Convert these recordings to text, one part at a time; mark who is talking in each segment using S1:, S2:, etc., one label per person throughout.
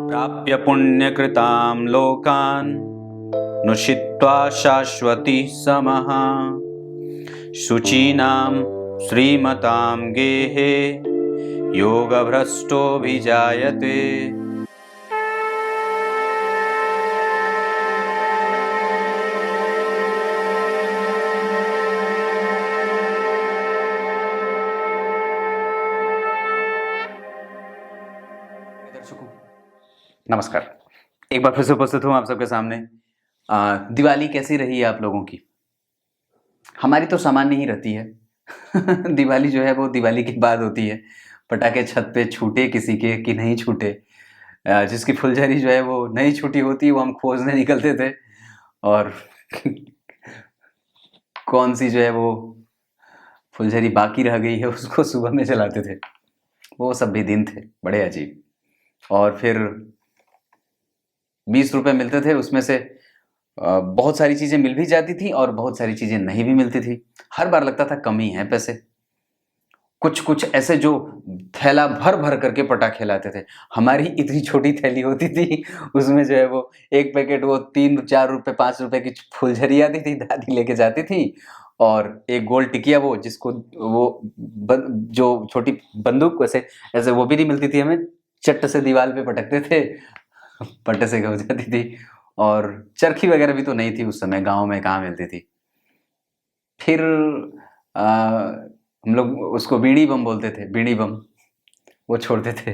S1: प्राप्य पुण्यकृतां लोकान् नुषित्वा शाश्वती समः शुचीनां श्रीमतां गेहे योगभ्रष्टोऽभिजायते। दर्शकों नमस्कार, एक बार फिर से उपस्थित हूँ आप सबके सामने। दिवाली कैसी रही है आप लोगों की? हमारी तो सामान्य ही रहती है। दिवाली जो है वो दिवाली के बाद होती है। पटाखे छत पे छूटे किसी के कि नहीं छूटे, जिसकी फुलझड़ी जो है वो नहीं छूटी होती वो हम खोजने निकलते थे, और कौन सी जो है वो फुलझड़ी बाकी रह गई है उसको सुबह में जलाते थे। वो सब भी दिन थे बड़े अजीब। और फिर 20 रुपए मिलते थे, उसमें से बहुत सारी चीजें मिल भी जाती थी और बहुत सारी चीजें नहीं भी मिलती थी। हर बार लगता था कम ही है पैसे। कुछ कुछ ऐसे जो थैला भर भर करके पटाखे लाते थे। हमारी इतनी छोटी थैली होती थी, उसमें जो है वो एक पैकेट, वो 3-4 रुपए 5 रुपए की फुलझड़ी आती थी, दादी लेके जाती थी। और एक गोल टिकिया, वो जिसको वो जो छोटी बंदूक वैसे ऐसे वो भी नहीं मिलती थी हमें, चट्ट से दीवार पे पटकते थे, पट्टे से हो जाती थी। और चरखी वगैरह भी तो नहीं थी उस समय, गांव में कहाँ मिलती थी। फिर हम लोग उसको बीड़ी बम बोलते थे, बीड़ी बम वो छोड़ते थे।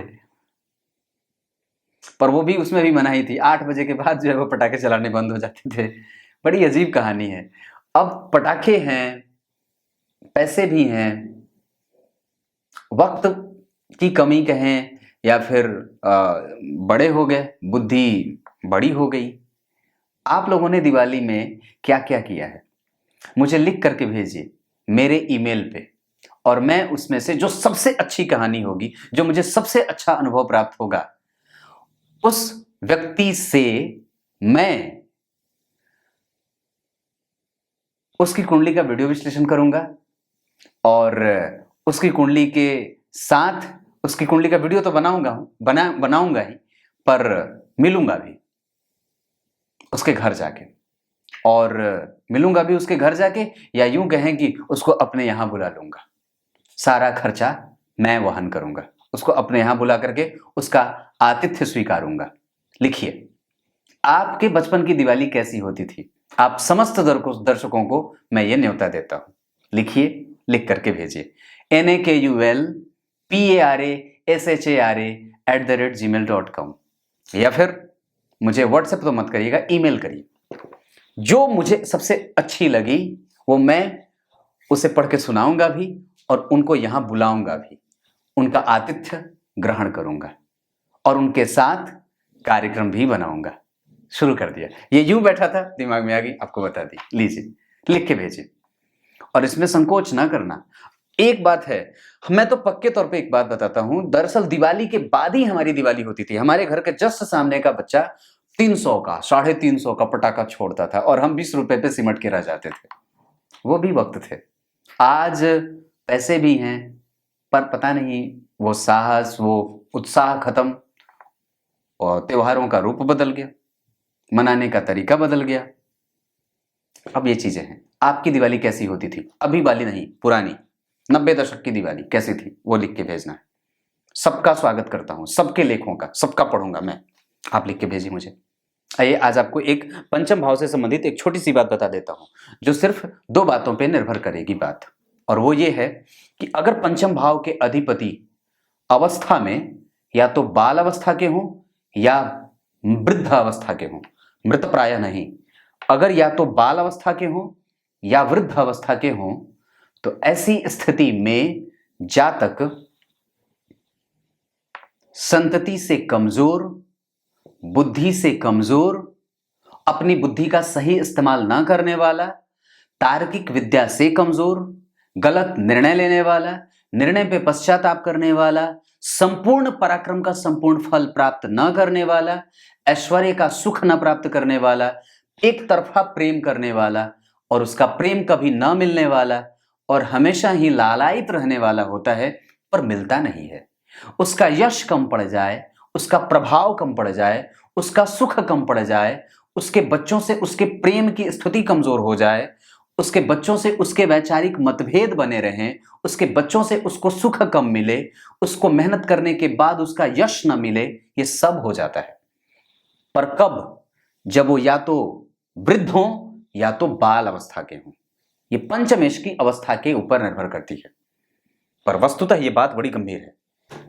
S1: पर वो भी, उसमें भी मनाही थी। 8 बजे के बाद जो है वो पटाखे चलाने बंद हो जाते थे। बड़ी अजीब कहानी है। अब पटाखे हैं, पैसे भी हैं, वक्त की कमी कहें या फिर बड़े हो गए, बुद्धि बड़ी हो गई। आप लोगों ने दिवाली में क्या क्या किया है मुझे लिख करके भेजिए मेरे ईमेल पे, और मैं उसमें से जो सबसे अच्छी कहानी होगी, जो मुझे सबसे अच्छा अनुभव प्राप्त होगा, उस व्यक्ति से मैं उसकी कुंडली का वीडियो विश्लेषण करूंगा, और उसकी कुंडली के साथ उसकी कुंडली का वीडियो तो बनाऊंगा ही, पर मिलूंगा भी उसके घर जाके, और मिलूंगा भी उसके घर जाके, या यूं कहें कि उसको अपने यहां बुला लूंगा। सारा खर्चा मैं वहन करूंगा, उसको अपने यहां बुला करके उसका आतिथ्य स्वीकारूंगा। लिखिए, आपके बचपन की दिवाली कैसी होती थी? आप समस्त दर्शकों को मैं ये न्योता देता हूं। लिखिए, लिख करके भेजिए nakulparashara@gmail.com, या फिर मुझे व्हाट्सएप तो मत करिएगा, ईमेल करिए। जो मुझे सबसे अच्छी लगी वो मैं उसे पढ़ के सुनाऊंगा भी, और उनको यहां बुलाऊंगा भी, उनका आतिथ्य ग्रहण करूंगा, और उनके साथ कार्यक्रम भी बनाऊंगा। शुरू कर दिया। ये यूं बैठा था, दिमाग में आ गई, आपको बता दी। लीजिए, लिख के भेजिए, और इसमें संकोच ना करना। एक बात है, मैं तो पक्के तौर पे एक बात बताता हूं, दरअसल दिवाली के बाद ही हमारी दिवाली होती थी। हमारे घर के जस्ट सामने का बच्चा 300 का 350 का पटाखा छोड़ता था, और हम 20 रुपए पे सिमट के रह जाते थे। वो भी वक्त थे। आज पैसे भी हैं, पर पता नहीं वो साहस, वो उत्साह खत्म, और त्योहारों का रूप बदल गया, मनाने का तरीका बदल गया। अब ये चीजें हैं। आपकी दिवाली कैसी होती थी? अभी वाली नहीं, पुरानी 90 दशक की दिवाली कैसी थी, वो लिख के भेजना है। सबका स्वागत करता हूं, सबके लेखों का, सबका पढ़ूंगा मैं। आप लिख के भेजिए मुझे। आइए, आज आपको एक पंचम भाव से संबंधित एक छोटी सी बात बता देता हूं, जो सिर्फ 2 बातों पर निर्भर करेगी बात। और वो ये है कि अगर पंचम भाव के अधिपति अवस्था में या तो बाल अवस्था के हों या वृद्ध अवस्था के हों, मृत प्राय नहीं, अगर या तो बाल अवस्था के हों या वृद्ध अवस्था के हों, तो ऐसी स्थिति में जातक संतति से कमजोर, बुद्धि से कमजोर, अपनी बुद्धि का सही इस्तेमाल ना करने वाला, तार्किक विद्या से कमजोर, गलत निर्णय लेने वाला, निर्णय पे पश्चाताप करने वाला, संपूर्ण पराक्रम का संपूर्ण फल प्राप्त न करने वाला, ऐश्वर्य का सुख न प्राप्त करने वाला, एक तरफा प्रेम करने वाला, और उसका प्रेम कभी न मिलने वाला, और हमेशा ही लालायित रहने वाला होता है, पर मिलता नहीं है। उसका यश कम पड़ जाए, उसका प्रभाव कम पड़ जाए, उसका सुख कम पड़ जाए, उसके बच्चों से उसके प्रेम की स्थिति कमजोर हो जाए, उसके बच्चों से उसके वैचारिक मतभेद बने रहें, उसके बच्चों से उसको सुख कम मिले, उसको मेहनत करने के बाद उसका यश न मिले, ये सब हो जाता है। पर कब? जब वो या तो वृद्ध हों या तो बाल अवस्था के हों। ये पंचमेश की अवस्था के ऊपर निर्भर करती है। पर वस्तुतः ये बात बड़ी गंभीर है।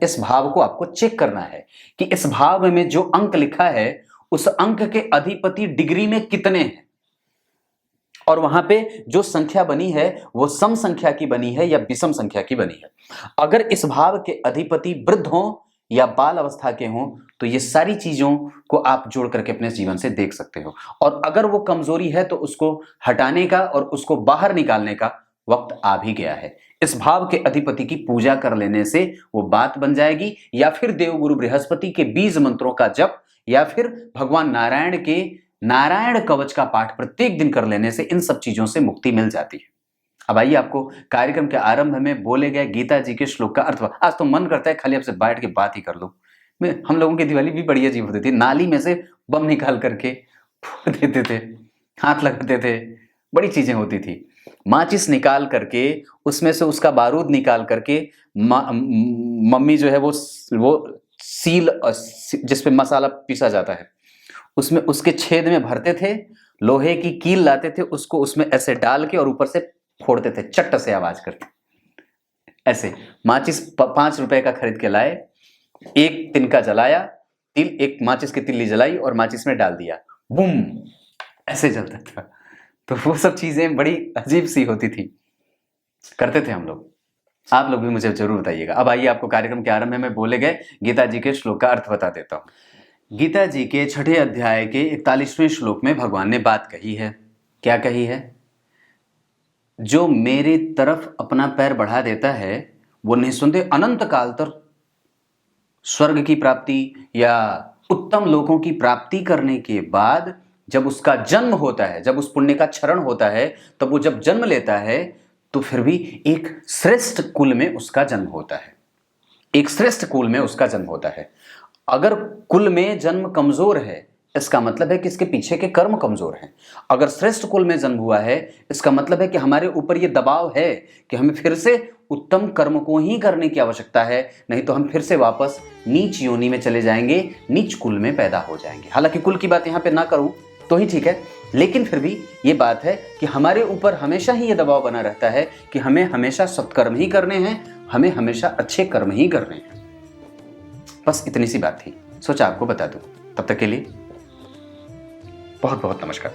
S1: इस भाव को आपको चेक करना है कि इस भाव में जो अंक लिखा है उस अंक के अधिपति डिग्री में कितने हैं, और वहां पे जो संख्या बनी है वो सम संख्या की बनी है या विषम संख्या की बनी है। अगर इस भाव के अधिपति वृद्ध हों या बाल अवस्था के हों तो ये सारी चीजों को आप जोड़ करके अपने जीवन से देख सकते हो, और अगर वो कमजोरी है तो उसको हटाने का और उसको बाहर निकालने का वक्त आ भी गया है। इस भाव के अधिपति की पूजा कर लेने से वो बात बन जाएगी, या फिर देवगुरु बृहस्पति के बीज मंत्रों का जप, या फिर भगवान नारायण के नारायण कवच का पाठ प्रत्येक दिन कर लेने से इन सब चीजों से मुक्ति मिल जाती है। अब आइए आपको कार्यक्रम के आरंभ में बोले गए गीता जी के श्लोक का अर्थ। आज तो मन करता है खाली आपसे बैठ के बात ही कर लूं। हम लोगों की दिवाली भी बड़ी अजीब होती थी, नाली में से बम निकाल करके फोड़ देते थे, हाथ लगाते थे, बड़ी चीजें होती थी। माचिस निकाल करके उसमें से उसका बारूद निकाल करके मम्मी जो है वो सील जिसपे मसाला पीसा जाता है उसमें उसके छेद में भरते थे, लोहे की कील लाते थे, उसको उसमें ऐसे डाल के और ऊपर से फोड़ते थे, चट्ट से आवाज करते। ऐसे माचिस 5 रुपए का खरीद के लाए, एक तिनका जलाया, एक माचिस की तिल्ली जलाई और माचिस में डाल दिया, बूम, ऐसे जलता था। तो वो सब चीजें बड़ी अजीब सी होती थी, करते थे हम लोग। आप लोग भी मुझे जरूर बताइएगा। अब आइए आपको कार्यक्रम के आरंभ में बोले गए गीता जी के श्लोक का अर्थ बता देता हूं। गीता जी के 6 अध्याय के 41वें श्लोक में भगवान ने बात कही है। क्या कही है? जो मेरी तरफ अपना पैर बढ़ा देता है वो निस्संदेह अनंत काल तक स्वर्ग की प्राप्ति या उत्तम लोकों की प्राप्ति करने के बाद जब उसका जन्म होता है, जब उस पुण्य का क्षरण होता है, तब वो जब जन्म लेता है तो फिर भी एक श्रेष्ठ कुल में उसका जन्म होता है, एक श्रेष्ठ कुल में उसका जन्म होता है। अगर कुल में जन्म कमजोर है इसका मतलब है कि इसके पीछे के कर्म कमजोर हैं। अगर श्रेष्ठ कुल में जन्म हुआ है इसका मतलब है कि हमारे ऊपर यह दबाव है कि हमें फिर से उत्तम कर्म को ही करने की आवश्यकता है, नहीं तो हम फिर से वापस नीच योनि में चले जाएंगे, नीच कुल में पैदा हो जाएंगे। हालांकि कुल की बात यहाँ पे ना करूं तो ही ठीक है, लेकिन फिर भी ये बात है कि हमारे ऊपर हमेशा ही ये दबाव बना रहता है कि हमें हमेशा सत्कर्म ही करने हैं, हमें हमेशा अच्छे कर्म ही करने हैं। बस इतनी सी बात थी, सोचा आपको बता दूं। तब तक के लिए बहुत बहुत नमस्कार।